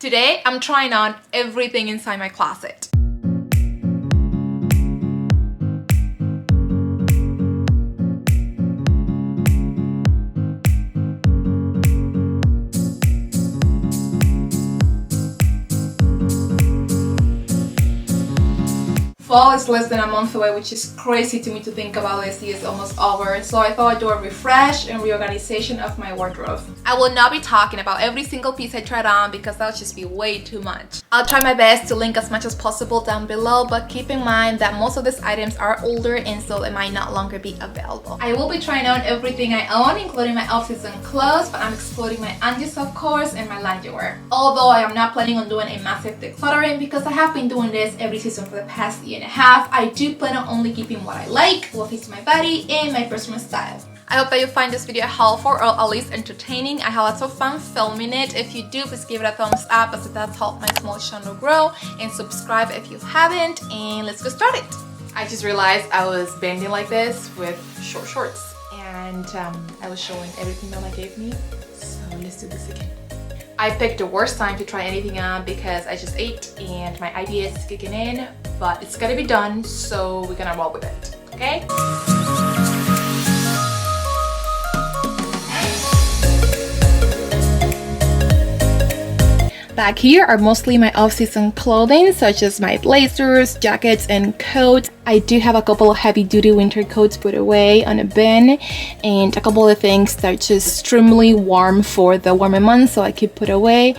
Today, I'm trying on everything inside my closet. Fall is less than a month away, which is crazy to me to think about. This year is almost over, so I thought I'd do a refresh and reorganization of my wardrobe. I will not be talking about every single piece I tried on because that would just be way too much. I'll try my best to link as much as possible down below, but keep in mind that most of these items are older and so they might not longer be available. I will be trying on everything I own, including my off-season clothes, but I'm excluding my undies, of course, and my loungewear. Although I am not planning on doing a massive decluttering because I have been doing this every season for the past year and a half. I do plan on only keeping what I like, what fits my body, and my personal style. I hope that you find this video helpful or at least entertaining. I had lots of fun filming it. If you do, please give it a thumbs up as it does help my small channel grow, and subscribe if you haven't, and let's get started. I just realized I was bending like this with short shorts, and I was showing everything Mama gave me, so let's do this again. I picked the worst time to try anything on because I just ate and my IBS is kicking in, but it's gonna be done, so we're gonna roll with it, okay? Back here are mostly my off-season clothing, such as my blazers, jackets, and coats. I do have a couple of heavy-duty winter coats put away on a bin, and a couple of things that are just extremely warm for the warmer months, so I keep put away,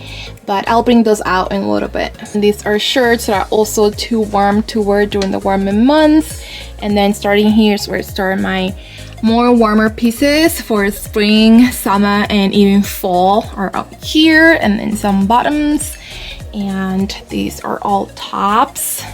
but I'll bring those out in a little bit. And these are shirts that are also too warm to wear during the warmer months. And then starting here is where I start my more warmer pieces for spring, summer, and even fall are up here, and then some bottoms, and these are all tops.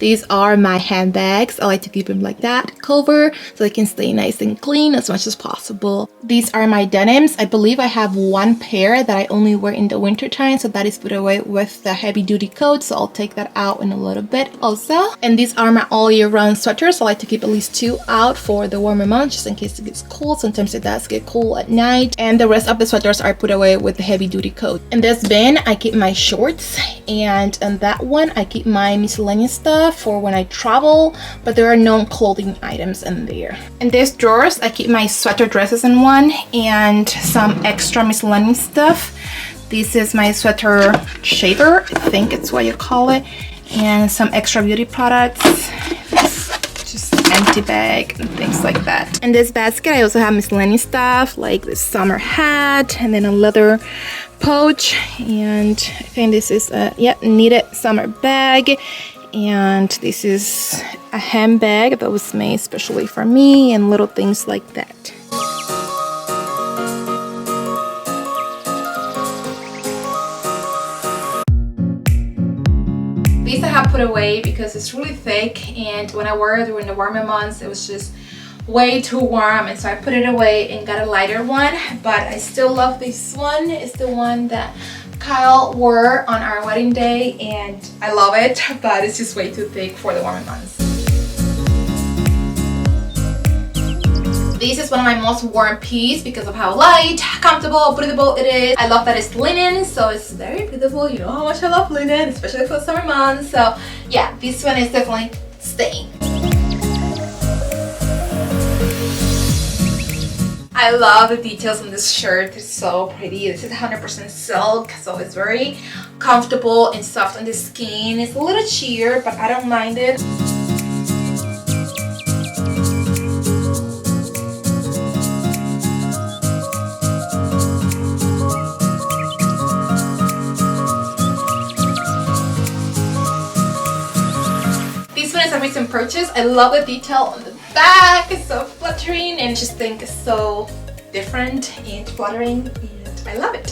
These are my handbags. I like to keep them like that, cover, so they can stay nice and clean as much as possible. These are my denims. I believe I have one pair that I only wear in the winter time, so that is put away with the heavy duty coat, so I'll take that out in a little bit also. And these are my all year round sweaters. I like to keep at least 2 out for the warmer months, just in case it gets cold. Sometimes it does get cool at night. And the rest of the sweaters are put away with the heavy duty coat. In this bin, I keep my shorts, and in that one, I keep my miscellaneous stuff for when I travel, but there are no clothing items in there. In these drawers, I keep my sweater dresses in one and some extra miscellaneous stuff. This is my sweater shaver, I think it's what you call it, and some extra beauty products, just empty bag and things like that. In this basket, I also have miscellaneous stuff like this summer hat and then a leather pouch, and I think this is a knitted summer bag. And this is a handbag that was made especially for me, and little things like that. These I have put away because it's really thick, and when I wore it during the warmer months, it was just way too warm, and so I put it away and got a lighter one. But I still love this one. It's the one that Kyle wore on our wedding day, and I love it, but it's just way too thick for the warmer months. This is one of my most worn pieces because of how light, comfortable, breathable it is. I love that it's linen, so it's very breathable. You know how much I love linen, especially for the summer months. So yeah, this one is definitely staying. I love the details on this shirt. It's so pretty. This is 100% silk, so it's very comfortable and soft on the skin. It's a little sheer, but I don't mind it. This one is a recent purchase. I love the detail on the back. It's so flattering, and I just think it's so different and flattering, and I love it.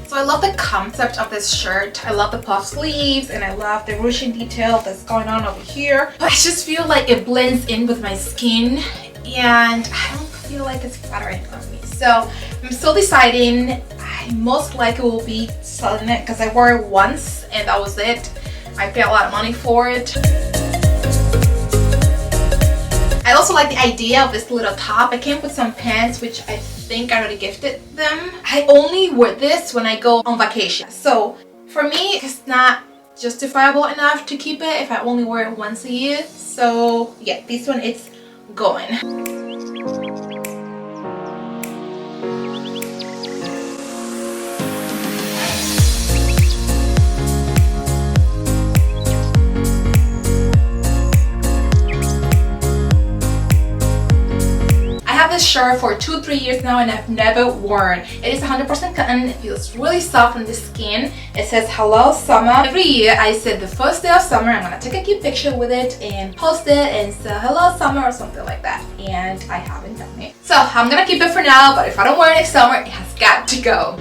So I love the concept of this shirt. I love the puff sleeves, and I love the ruching detail that's going on over here. But I just feel like it blends in with my skin, and I don't feel like it's flattering on me. So I'm still deciding. I most likely will be selling it because I wore it once and that was it. I paid a lot of money for it. I also like the idea of this little top. I came with some pants, which I think I already gifted them. I only wear this when I go on vacation. So for me, it's not justifiable enough to keep it if I only wear it once a year. So yeah, this one is going. This shirt for 2-3 years now and I've never worn. It is 100% cotton. It feels really soft on the skin. It says hello summer. Every year I said the first day of summer I'm gonna take a cute picture with it and post it and say hello summer or something like that, and I haven't done it. So I'm gonna keep it for now, but if I don't wear it next summer, it has got to go.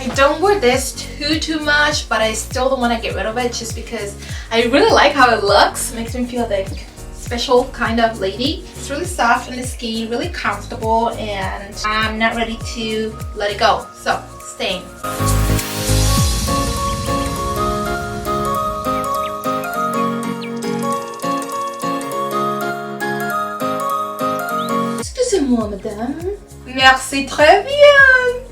I don't wear this too much, but I still don't want to get rid of it just because I really like how it looks. Makes me feel like special kind of lady. It's really soft on the skin, really comfortable, and I'm not ready to let it go. So, staying. Excusez-moi, madame. Merci, très bien.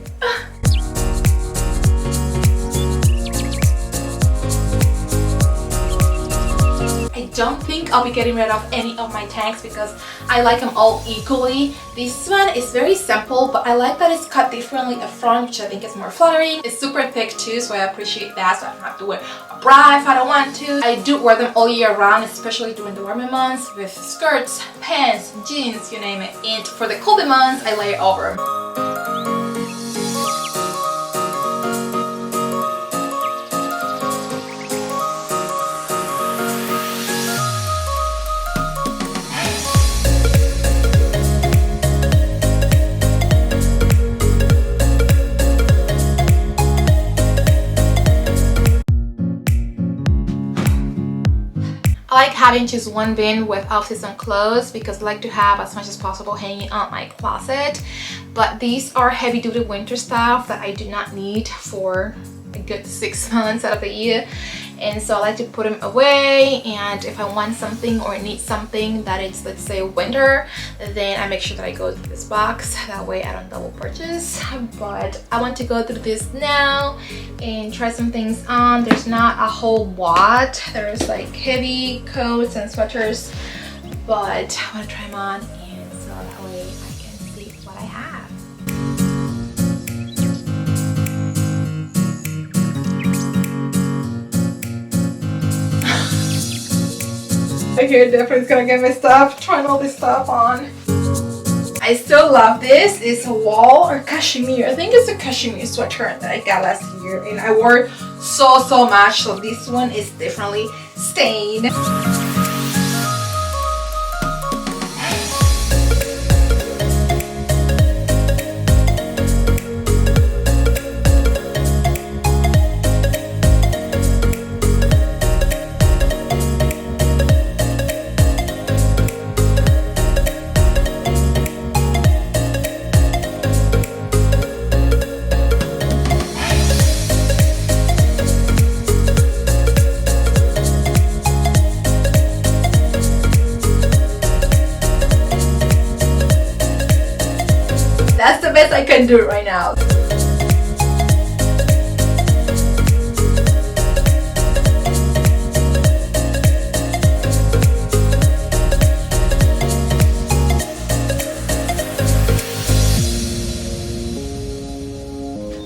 I don't think I'll be getting rid of any of my tanks because I like them all equally. This one is very simple, but I like that it's cut differently up front, which I think is more flattering. It's super thick too, so I appreciate that, so I don't have to wear a bra if I don't want to. I do wear them all year round, especially during the warmer months with skirts, pants, jeans, you name it. And for the colder months, I layer over. I like having just one bin with off-season clothes because I like to have as much as possible hanging on my closet. But these are heavy-duty winter stuff that I do not need for a good 6 months out of the year. And so I like to put them away, and if I want something or need something that is, let's say, winter, then I make sure that I go through this box. That way I don't double purchase. But I want to go through this now and try some things on. There's not a whole lot. There's like heavy coats and sweaters, but I want to try them on, and so that way I can see what I have. I hear definitely gonna get messed up trying all this stuff on. I still love this. It's a wool or cashmere. I think it's a cashmere sweater that I got last year and I wore it so much, so this one is definitely stained. That's the best I can do right now.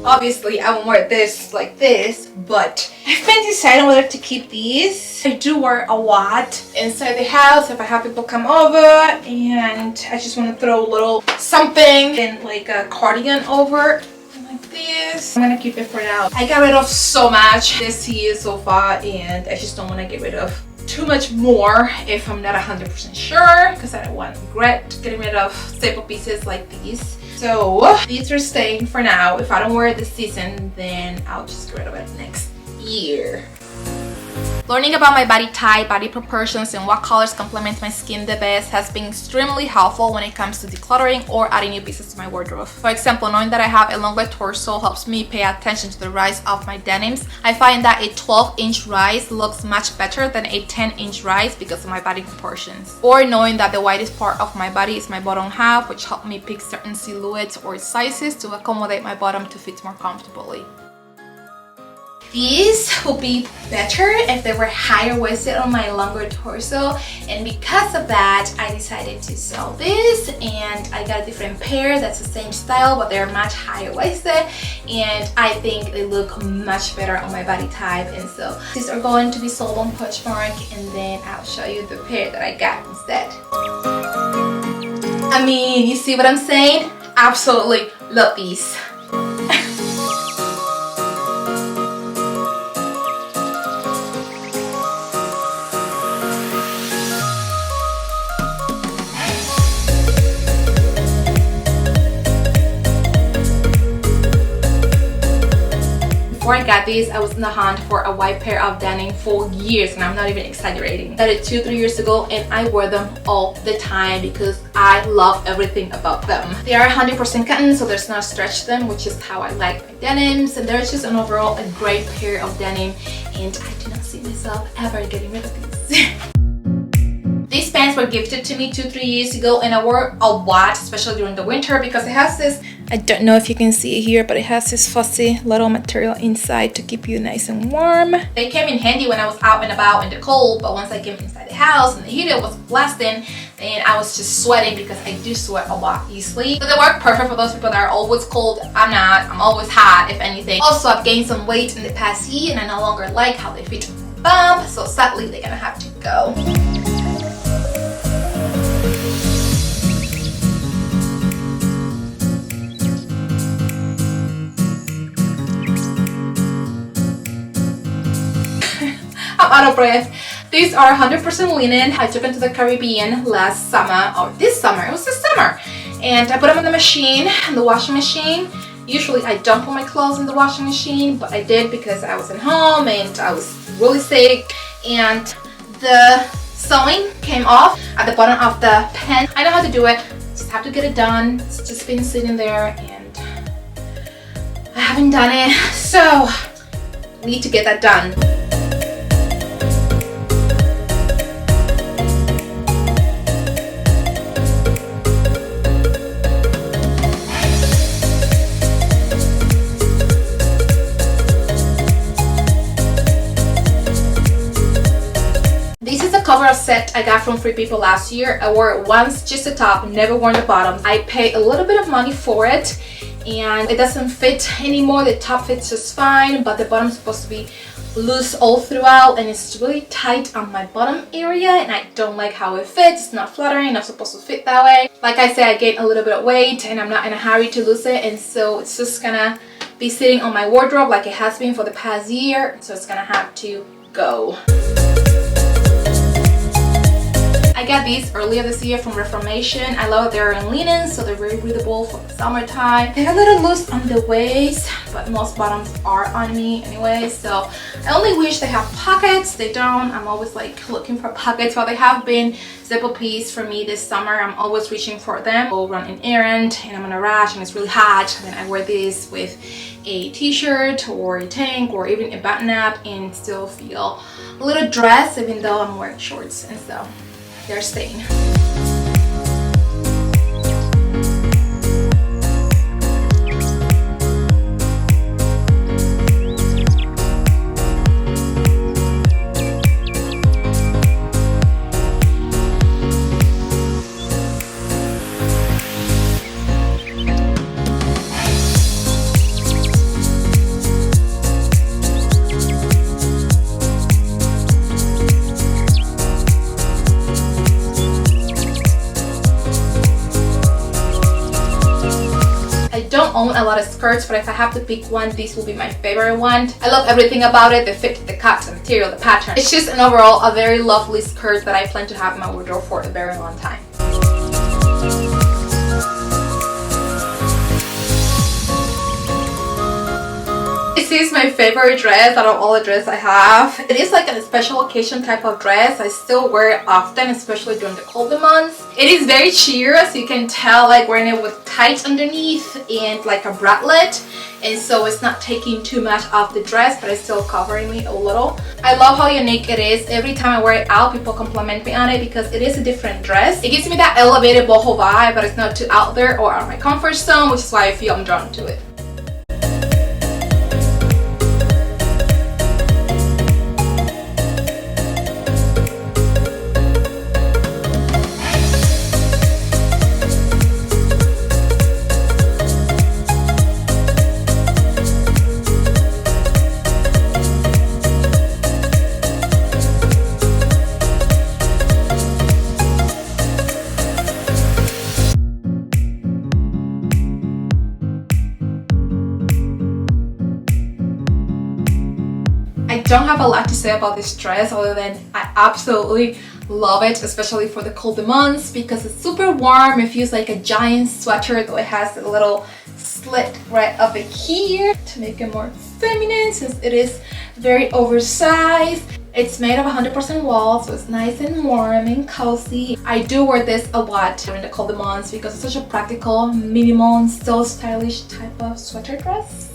Obviously, I won't wear this like this, but I've been deciding whether to keep these. I do wear a lot inside the house if I have people come over, and I just want to throw a little something in like a cardigan over like this. I'm gonna keep it for now. I got rid of so much this year so far, and I just don't want to get rid of too much more if I'm not 100% sure, because I don't want to regret getting rid of staple pieces like these. So these are staying for now. If I don't wear it this season, then I'll just get rid of it next year. Learning about my body type, body proportions, and what colors complement my skin the best has been extremely helpful when it comes to decluttering or adding new pieces to my wardrobe. For example, knowing that I have a longer torso helps me pay attention to the rise of my denims. I find that a 12-inch rise looks much better than a 10-inch rise because of my body proportions. Or knowing that the widest part of my body is my bottom half, which helped me pick certain silhouettes or sizes to accommodate my bottom to fit more comfortably. These would be better if they were higher waisted on my longer torso, and because of that I decided to sell this, and I got a different pair that's the same style but they're much higher waisted, and I think they look much better on my body type. And so these are going to be sold on Poshmark, and then I'll show you the pair that I got instead. I mean, you see what I'm saying? Absolutely love these. Before I got these, I was in the hunt for a white pair of denim for years, and I'm not even exaggerating. I got it 2-3 years ago, and I wear them all the time because I love everything about them. They are 100% cotton, so there's no stretch to them, which is how I like my denims, and they're just an overall a great pair of denim, and I do not see myself ever getting rid of these. These pants were gifted to me 2-3 years ago, and I wore a lot, especially during the winter, because it has this, I don't know if you can see it here, but it has this fuzzy little material inside to keep you nice and warm. They came in handy when I was out and about in the cold, but once I came inside the house and the heater was blasting, then I was just sweating because I do sweat a lot easily. So they work perfect for those people that are always cold. I'm not. I'm always hot, if anything. Also, I've gained some weight in the past year, and I no longer like how they fit my bump, so sadly they're gonna have to go. I'm out of breath. These are 100% linen. I took them to the Caribbean last summer, or this summer, it was this summer. And I put them in the machine, in the washing machine. Usually I don't put my clothes in the washing machine, but I did because I was at home and I was really sick. And the sewing came off at the bottom of the pen. I know how to do it, just have to get it done. It's just been sitting there and I haven't done it, so I need to get that done. Cover set I got from Free People last year. I wore it once, just the top, never worn the bottom. I paid a little bit of money for it, and it doesn't fit anymore. The top fits just fine, but the bottom's supposed to be loose all throughout, and it's really tight on my bottom area, and I don't like how it fits. It's not flattering, not supposed to fit that way. Like I said, I gained a little bit of weight, and I'm not in a hurry to lose it, and so it's just gonna be sitting on my wardrobe like it has been for the past year, so it's gonna have to go. I got these earlier this year from Reformation. I love that they're in linen, so they're very breathable for the summertime. They're a little loose on the waist, but most bottoms are on me anyway, so I only wish they have pockets. They don't. I'm always like looking for pockets. While they have been staple piece for me this summer, I'm always reaching for them. I'll run an errand and I'm in a rush and it's really hot, and then I wear this with a t-shirt or a tank or even a button up and still feel a little dressed even though I'm wearing shorts, and so they're staying. Own a lot of skirts, but if I have to pick one, this will be my favorite one. I love everything about it, the fit, the cut, the material, the pattern. It's just an overall a very lovely skirt that I plan to have in my wardrobe for a very long time. This is my favorite dress out of all the dresses I have. It is like a special occasion type of dress. I still wear it often, especially during the colder months. It is very sheer, as you can tell, like wearing it with tights underneath and like a bralette. And so it's not taking too much off the dress, but it's still covering me a little. I love how unique it is. Every time I wear it out, people compliment me on it because it is a different dress. It gives me that elevated boho vibe, but it's not too out there or out of my comfort zone, which is why I feel I'm drawn to it. I don't have a lot to say about this dress other than I absolutely love it, especially for the colder months because it's super warm. It feels like a giant sweater, though it has a little slit right up here to make it more feminine since it is very oversized. It's made of 100% wool, so it's nice and warm and cozy. I do wear this a lot during the colder months because it's such a practical, minimal, and still stylish type of sweater dress.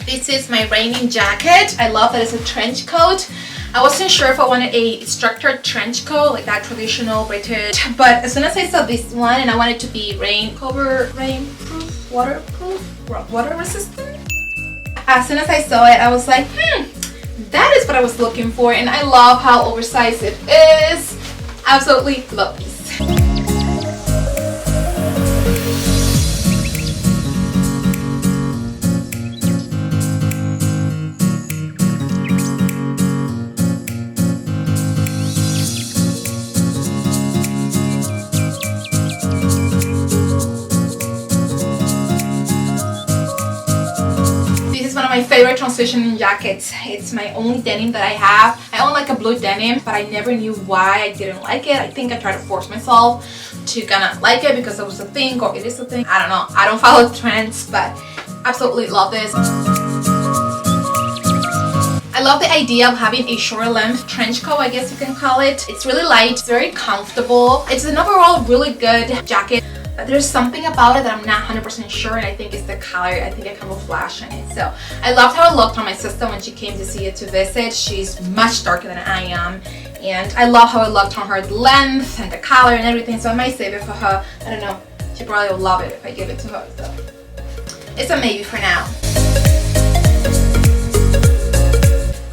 This is my raining jacket. I love that it's a trench coat. I wasn't sure if I wanted a structured trench coat like that traditional British, but as soon as I saw this one and I wanted to be rainproof, waterproof, water resistant. As soon as I saw it, I was like, that is what I was looking for, and I love how oversized it is. Absolutely love this. My favorite transition jackets. It's my only denim that I have. I own like a blue denim, but I never knew why I didn't like it. I think I tried to force myself to kind of like it because it was a thing or it is a thing. I don't know. I don't follow trends, but absolutely love this. I love the idea of having a short length trench coat, I guess you can call it. It's really light, it's very comfortable. It's an overall really good jacket. But there's something about it that I'm not 100% sure, and I think it's the color. I think I camouflage in it. So I loved how it looked on my sister when she came to see it to visit. She's much darker than I am, and I love how it looked on her, the length and the color and everything. So I might save it for her. I don't know. She probably will love it if I give it to her. So it's a maybe for now.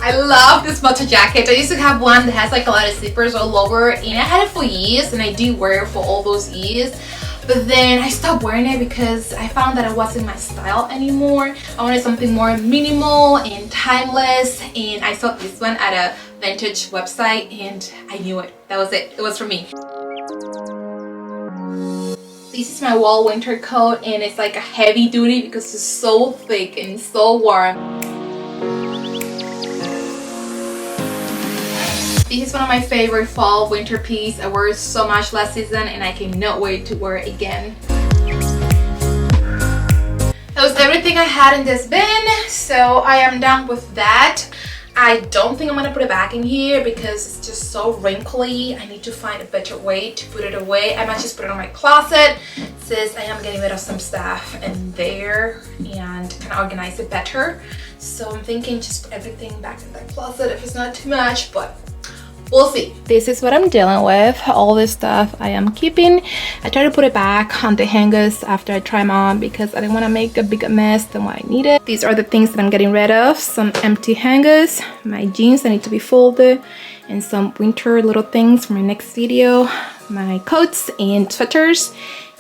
I love this button jacket. I used to have one that has like a lot of zippers all over, and I had it for years, and I do wear it for all those years. But then I stopped wearing it because I found that it wasn't my style anymore. I wanted something more minimal and timeless, and I saw this one at a vintage website and I knew it. That was it. It was for me. This is my wool winter coat, and it's like a heavy duty because it's so thick and so warm. This is one of my favorite fall winter pieces. I wear it so much last season and I cannot wait to wear it again. That was everything I had in this bin, so I am done with that. I don't think I'm gonna put it back in here because it's just so wrinkly. I need to find a better way to put it away. I might just put it in my closet since I am getting rid of some stuff in there and kind of organize it better. So I'm thinking just put everything back in that closet if it's not too much, but we'll see. This is what I'm dealing with. All this stuff I am keeping. I try to put it back on the hangers after I try them on because I didn't want to make a bigger mess than what I needed. These are the things that I'm getting rid of. Some empty hangers, my jeans that need to be folded, and some winter little things for my next video. My coats and sweaters,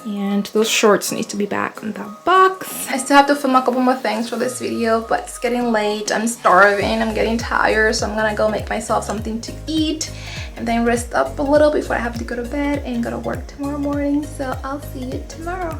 and those shorts need to be back on that box. I still have to film a couple more things for this video, but it's getting late. I'm starving, I'm getting tired, so I'm gonna go make myself something to eat and then rest up a little before I have to go to bed and go to work tomorrow morning. So I'll see you tomorrow.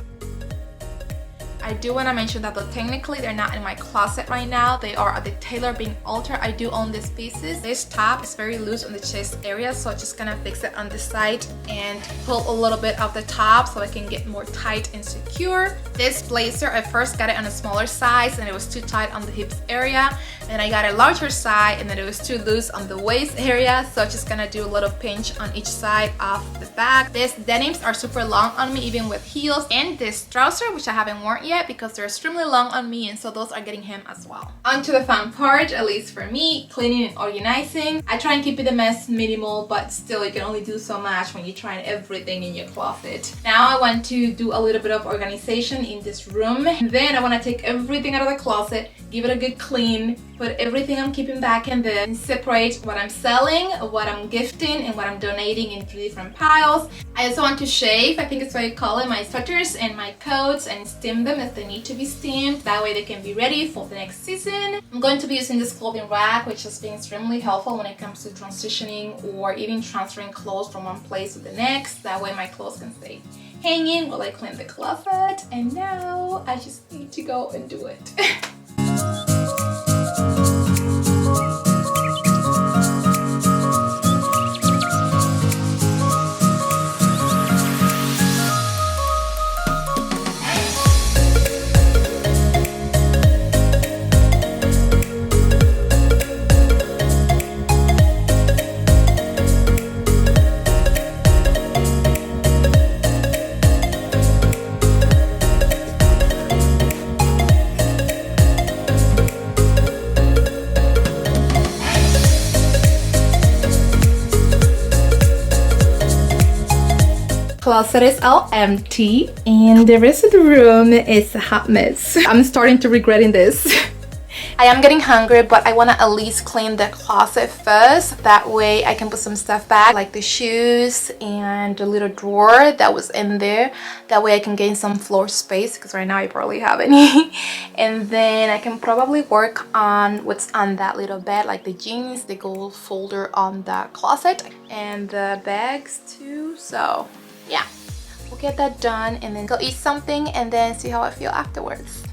I do want to mention that though technically they're not in my closet right now. They are at the tailor being altered. I do own these pieces. This top is very loose on the chest area, so I'm just gonna fix it on the side and pull a little bit of the top so I can get more tight and secure. This blazer, I first got it on a smaller size and it was too tight on the hips area. Then I got a larger size and then it was too loose on the waist area, so I'm just gonna do a little pinch on each side of the back. These denims are super long on me even with heels, and this trouser, which I haven't worn yet because they're extremely long on me, and so those are getting him as well. On to the fun part, at least for me, cleaning and organizing. I try and keep it a mess minimal, but still you can only do so much when you're trying everything in your closet. Now I want to do a little bit of organization in this room. Then I want to take everything out of the closet, give it a good clean, put everything I'm keeping back in there, and separate what I'm selling, what I'm gifting, and what I'm donating in 3 different piles. I also want to shave, I think it's what you call it, my sweaters and my coats, and steam them if they need to be steamed. That way they can be ready for the next season. I'm going to be using this clothing rack, which has been extremely helpful when it comes to transitioning or even transferring clothes from one place to the next. That way my clothes can stay hanging while I clean the closet. And now I just need to go and do it. Closet is all empty and the rest of the room is a hot mess. I'm starting to regretting this. I am getting hungry, but I want to at least clean the closet first. That way I can put some stuff back, like the shoes and the little drawer that was in there. That way I can gain some floor space because right now I barely have any. And then I can probably work on what's on that little bed, like the jeans, the gold folder on the closet, and the bags too. So yeah, we'll get that done and then go eat something and then see how I feel afterwards.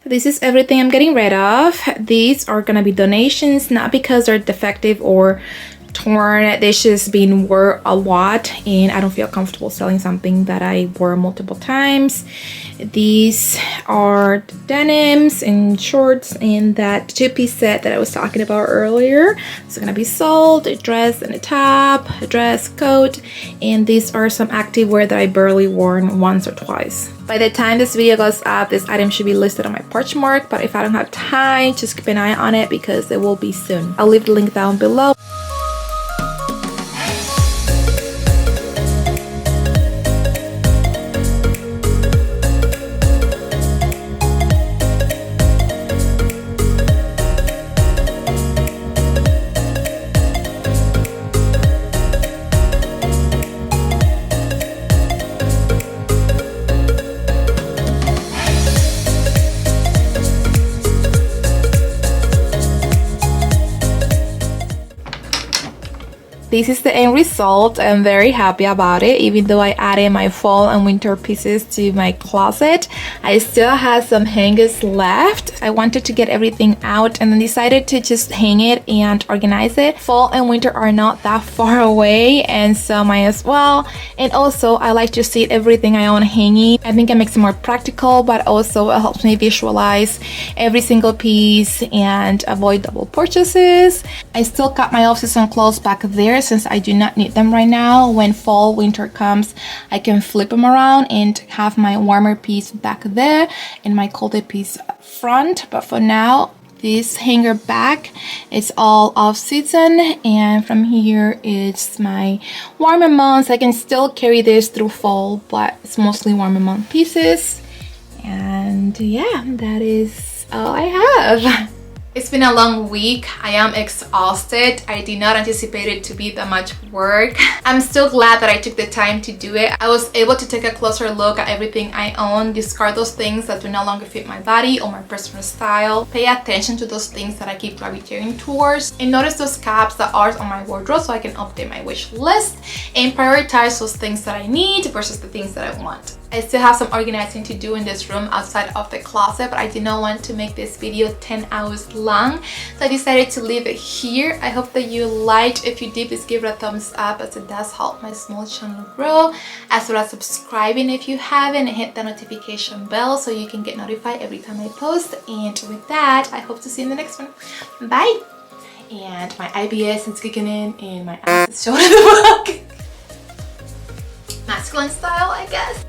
This is everything I'm getting rid of. These are gonna be donations, not because they're defective or torn. Dishes being worn a lot, and I don't feel comfortable selling something that I wore multiple times. These are the denims and shorts in that two-piece set that I was talking about earlier. It's gonna be sold, a dress and a top, a dress, coat, and these are some activewear that I barely worn once or twice. By the time this video goes up, this item should be listed on my Poshmark, but if I don't have time, just keep an eye on it because it will be soon. I'll leave the link down below. This is the end result. I'm very happy about it. Even though I added my fall and winter pieces to my closet, I still have some hangers left. I wanted to get everything out and then decided to just hang it and organize it. Fall and winter are not that far away, and so might as well. And also I like to see everything I own hanging. I think it makes it more practical, but also it helps me visualize every single piece and avoid double purchases. I still got my off-season clothes back there since I do not need them right now. When fall winter comes, I can flip them around and have my warmer piece back there and my colder piece up front. But for now, this hanger back is all off season, and from here it's my warmer months. I can still carry this through fall, but it's mostly warmer month pieces. And yeah, that is all I have. It's been a long week. I am exhausted. I did not anticipate it to be that much work. I'm still glad that I took the time to do it. I was able to take a closer look at everything I own, discard those things that do no longer fit my body or my personal style, pay attention to those things that I keep gravitating towards, and notice those gaps that are on my wardrobe so I can update my wish list and prioritize those things that I need versus the things that I want. I still have some organizing to do in this room outside of the closet, but I did not want to make this video 10 hours long, so I decided to leave it here. I hope that you liked. If you did, please give it a thumbs up, as it does help my small channel grow, as well as subscribing if you haven't, and hit the notification bell so you can get notified every time I post. And with that, I hope to see you in the next one. Bye! And my IBS is kicking in and my ass is showing the book. Masculine style, I guess.